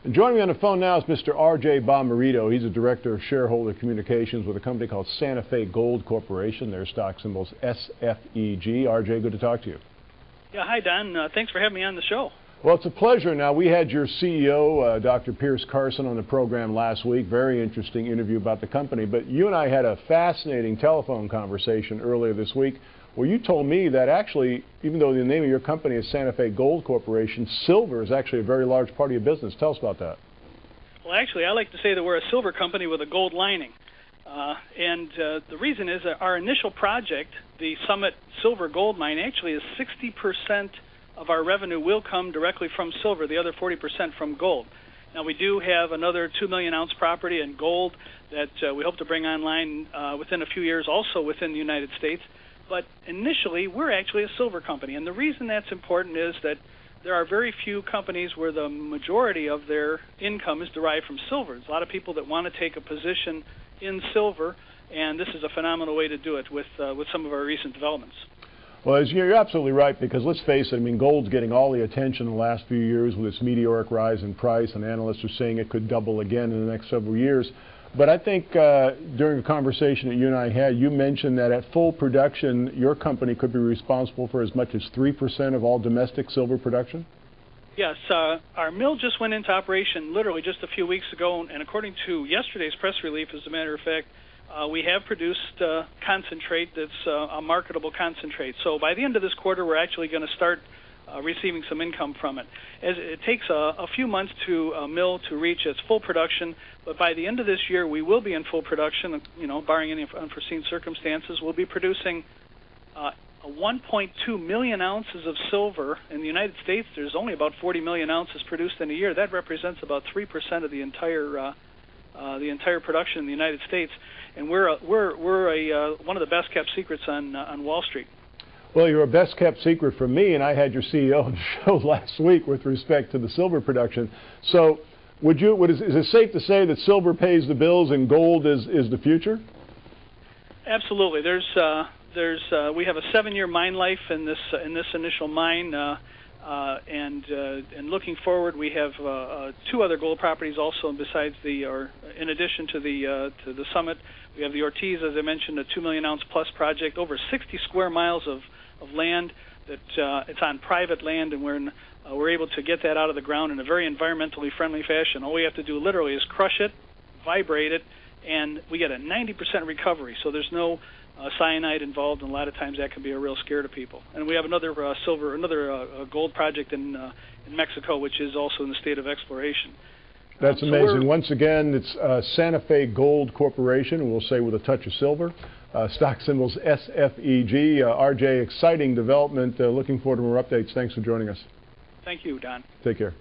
And joining me on the phone now is Mr. R.J. Bomarito. He's a director of shareholder communications with a company called Santa Fe Gold Corporation. Their stock symbol's SFEG. R.J., good to talk to you. Yeah, hi, Don. Thanks for having me on the show. Well, it's a pleasure. Now, we had your CEO, Dr. Pierce Carson, on the program last week. Very interesting interview about the company. But you and I had a fascinating telephone conversation earlier this week where you told me that actually, even though the name of your company is Santa Fe Gold Corporation, silver is actually a very large part of your business. Tell us about that. Well, actually, I like to say that we're a silver company with a gold lining. The reason is that our initial project, the Summit Silver Gold Mine, actually is 60% of our revenue will come directly from silver, the other 40% from gold. Now, we do have another 2 million ounce property in gold that we hope to bring online within a few years, also within the United States. But initially, we're actually a silver company. And the reason that's important is that there are very few companies where the majority of their income is derived from silver. There's a lot of people that want to take a position in silver, and this is a phenomenal way to do it with some of our recent developments. Well, you're absolutely right, because let's face it, I mean, gold's getting all the attention in the last few years with its meteoric rise in price, and analysts are saying it could double again in the next several years. But I think during a conversation that you and I had, you mentioned that at full production, your company could be responsible for as much as 3% of all domestic silver production? Yes. Our mill just went into operation literally just a few weeks ago, and according to yesterday's press release, as a matter of fact, we have produced concentrate that's a marketable concentrate. So by the end of this quarter, we're actually going to start receiving some income from it. As it takes a few months to a mill to reach its full production, but by the end of this year, we will be in full production, barring any unforeseen circumstances. We'll be producing 1.2 million ounces of silver. In the United States, there's only about 40 million ounces produced in a year. That represents about 3% of the entire production in the United States, and we're one of the best kept secrets on Wall Street. Well, you're a best-kept secret from me, and I had your CEO on the show last week with respect to the silver production. So is it safe to say that silver pays the bills and gold is the future? Absolutely. We have a 7-year mine life in this initial mine, and looking forward, we have 2 other gold properties also. Besides in addition to the Summit, we have the Ortiz, as I mentioned, a 2 million ounce plus project, over 60 square miles of land that it's on private land, and we're able to get that out of the ground in a very environmentally friendly fashion. All we have to do literally is crush it, vibrate it, and we get a 90% recovery. So there's no cyanide involved, and a lot of times that can be a real scare to people. And we have another gold project in Mexico, which is also in the state of exploration. That's amazing. Once again, it's Santa Fe Gold Corporation, and we'll say with a touch of silver. Stock symbol's SFEG. RJ, exciting development. Looking forward to more updates. Thanks for joining us. Thank you, Don. Take care.